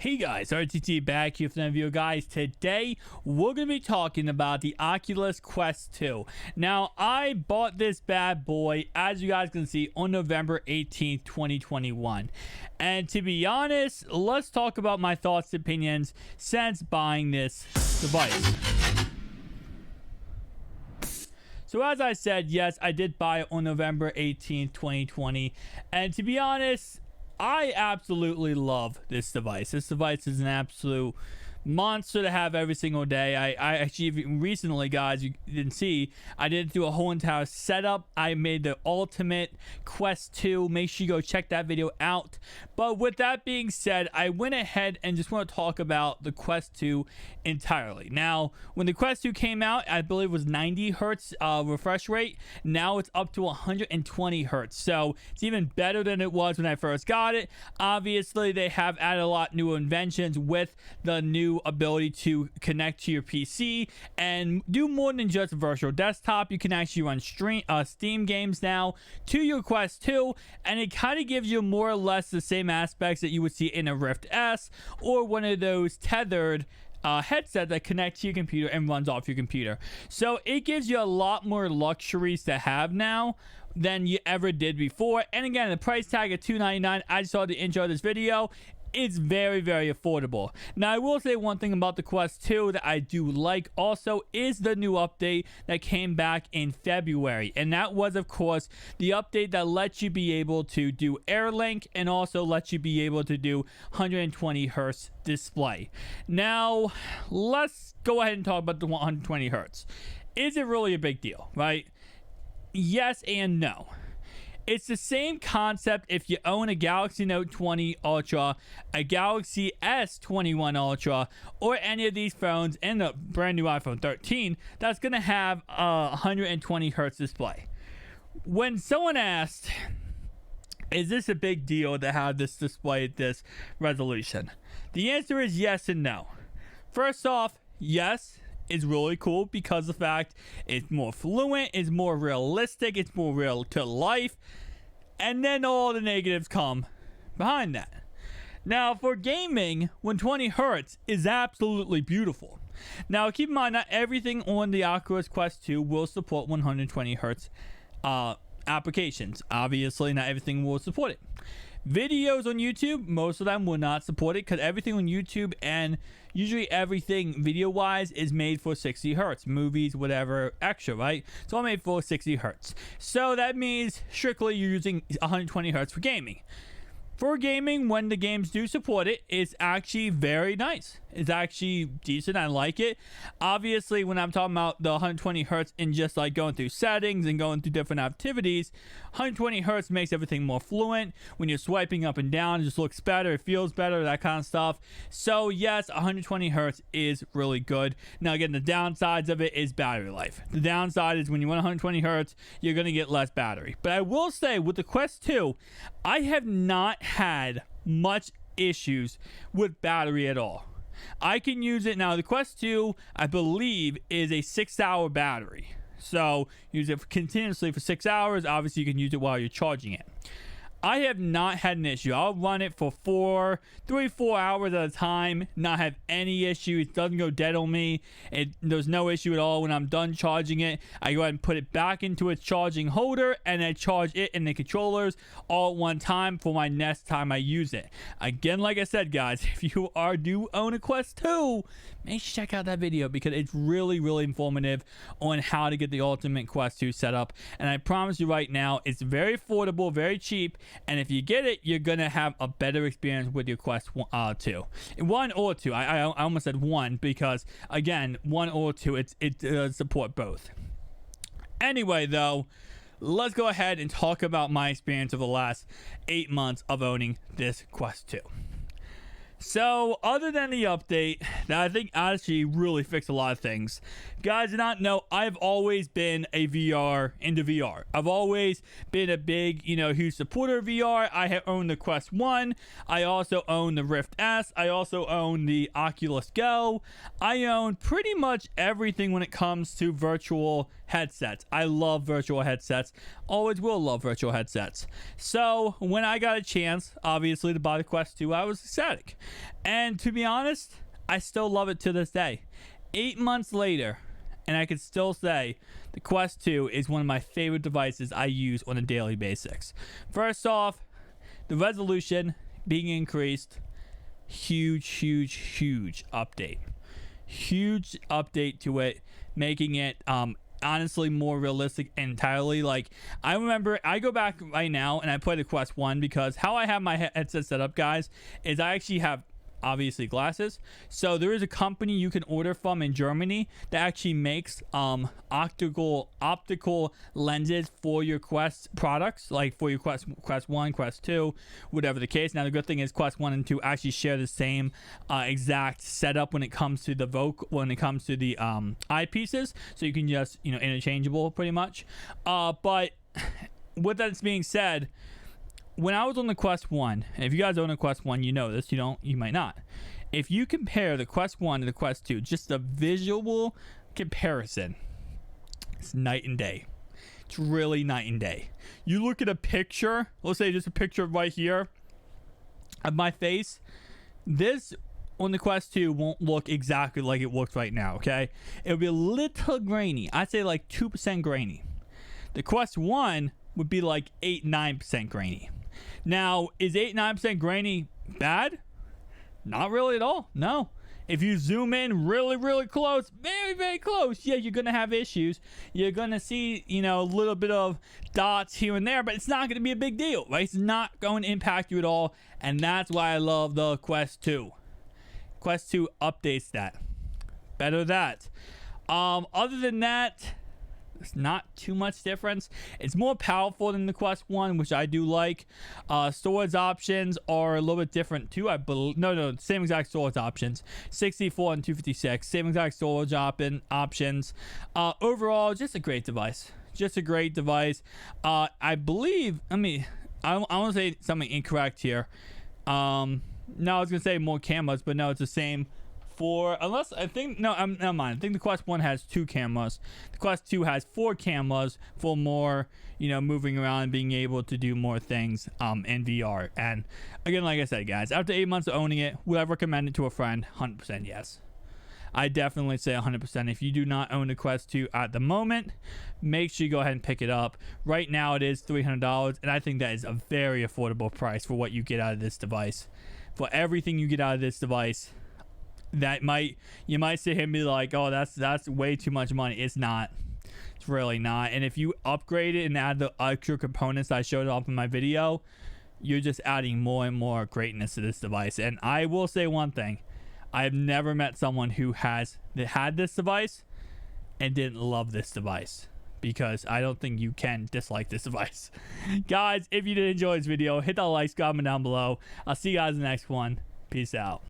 Hey guys, RTT back here for another video, guys. Today, we're going to be talking about the Oculus Quest 2. Now, I bought this bad boy, as you guys can see, on November 18th, 2021. And to be honest, let's talk about my thoughts and opinions since buying this device. So as I said, yes, I did buy it on November 18th, 2020. And to be honest, I absolutely love this device. This device is an absolute monster to have every single day. I actually recently, guys, you didn't see, I did do a whole entire setup. I made the ultimate Quest 2. Make sure you go check that video out. But with that being said, I went ahead and just want to talk about the Quest 2 entirely. Now, when the Quest 2 came out, I believe it was 90 hertz refresh rate. Now it's up to 120 hertz. So it's even better than it was when I first got it. Obviously, they have added a lot new inventions with the new ability to connect to your PC and do more than just virtual desktop. You can actually run Steam games now to your Quest 2, and it kind of gives you more or less the same aspects that you would see in a Rift S or one of those tethered headset that connects to your computer and runs off your computer. So it gives you a lot more luxuries to have now than you ever did before. And again, the price tag of $299, I saw the intro of this video, it's very, very affordable. Now, I will say one thing about the Quest 2 that I do like also is the new update that came back in February. And that was, of course, the update that lets you be able to do AirLink and also lets you be able to do 120 hertz display. Now, let's go ahead and talk about the 120 hertz. Is it really a big deal, right? Yes and no. It's the same concept if you own a Galaxy Note 20 Ultra, a Galaxy S21 Ultra, or any of these phones and the brand new iPhone 13 that's going to have a 120 hertz display. When someone asked, is this a big deal to have this display at this resolution? The answer is yes and no. First off, yes. Is really cool because the fact it's more fluent, it's more realistic, it's more real to life, and then all the negatives come behind that. Now, for gaming, 120 hertz is absolutely beautiful. Now, keep in mind, not everything on the Oculus Quest 2 will support 120 hertz applications. Obviously, not everything will support it. Videos on YouTube, most of them will not support it because everything on YouTube and usually everything video-wise is made for 60 hertz. Movies, whatever, extra, right? It's all made for 60 hertz. So that means strictly you're using 120 hertz for gaming. For gaming, when the games do support it, it's actually very nice. It's actually decent. I like it. Obviously, when I'm talking about the 120 hertz and just like going through settings and going through different activities, 120 hertz makes everything more fluent. When you're swiping up and down, it just looks better. It feels better, that kind of stuff. So yes, 120 hertz is really good. Now again, the downsides of it is battery life. The downside is when you want 120 hertz, you're going to get less battery. But I will say with the Quest 2, I have not had much issues with battery at all. I can use it now. The Quest 2, I believe, is a 6-hour battery. So use it continuously for 6 hours. Obviously, you can use it while you're charging it. I have not had an issue. I'll run it for 3-4 hours at a time, not have any issue. It doesn't go dead on me. There's no issue at all. When I'm done charging it, I go ahead and put it back into its charging holder and I charge it and the controllers all at one time for my next time I use it. Again, like I said, guys, if you do own a Quest 2, make sure you check out that video because it's really, really informative on how to get the ultimate Quest 2 set up. And I promise you right now, it's very affordable, very cheap. And if you get it, you're going to have a better experience with your Quest 2. 1 or 2. I almost said 1 because, again, 1 or 2, it does support both. Anyway, though, let's go ahead and talk about my experience of the last 8 months of owning this Quest 2. So, other than the update that I think actually really fixed a lot of things, guys, do not know, I've always been into VR. I've always been a big, huge supporter of VR. I have owned the Quest 1. I also own the Rift S. I also own the Oculus Go. I own pretty much everything when it comes to virtual headsets. I love virtual headsets. Always will love virtual headsets. So, when I got a chance, obviously, to buy the Quest 2, I was ecstatic. And to be honest, I still love it to this day. 8 months later, and I could still say the Quest 2 is one of my favorite devices I use on a daily basis. First off, the resolution being increased, huge update. Huge update to it, making it honestly more realistic entirely. Like, I remember, I go back right now and I play the Quest 1 because how I have my headset set up, guys, is I actually have obviously glasses. So there is a company you can order from in Germany that actually makes optical lenses for your Quest products, like for your Quest 1, Quest 2, whatever the case. Now the good thing is Quest 1 and 2 actually share the same exact setup when it comes to the eyepieces, so you can just, you know, interchangeable pretty much. But with that being said, when I was on the Quest 1, and if you guys own a Quest 1, you know this, you might not. If you compare the Quest 1 to the Quest 2, just a visual comparison, it's night and day. It's really night and day. You look at a picture, let's say just a picture right here of my face, this on the Quest 2 won't look exactly like it looks right now, okay? It'll be a little grainy. I'd say like 2% grainy. The Quest 1 would be like 8-9% grainy. Now, is 8-9% grainy bad? Not really at all. No. If you zoom in really close, very close, yeah, you're gonna have issues. You're gonna see, you know, a little bit of dots here and there, but it's not gonna be a big deal, right? It's not going to impact you at all, and that's why I love the Quest 2. Quest 2 updates that. Better that. Other than that, there's not too much difference. It's more powerful than the Quest 1, which I do like. Storage options are a little bit different too, I believe. No, same exact storage options. 64 and 256. Same exact storage options. Overall, just a great device. Just a great device. I believe, I want to say something incorrect here. No, I was going to say more cameras, but no, it's the same. Never mind. I think the Quest 1 has 2 cameras. The Quest 2 has 4 cameras for more, you know, moving around and being able to do more things in VR. And again, like I said, guys, after 8 months of owning it, would I recommend it to a friend? 100% yes. I definitely say 100%. If you do not own the Quest 2 at the moment, make sure you go ahead and pick it up. Right now it is $300, and I think that is a very affordable price for what you get out of this device. For everything you get out of this device, you might sit here and be like, oh, that's way too much money. It's not. It's really not. And if you upgrade it and add the extra components I showed off in my video, you're just adding more and more greatness to this device. And I will say one thing: I've never met someone who had this device and didn't love this device, because I don't think you can dislike this device. Guys, if you did enjoy this video, hit that like, comment down below. I'll see you guys in the next one. Peace out.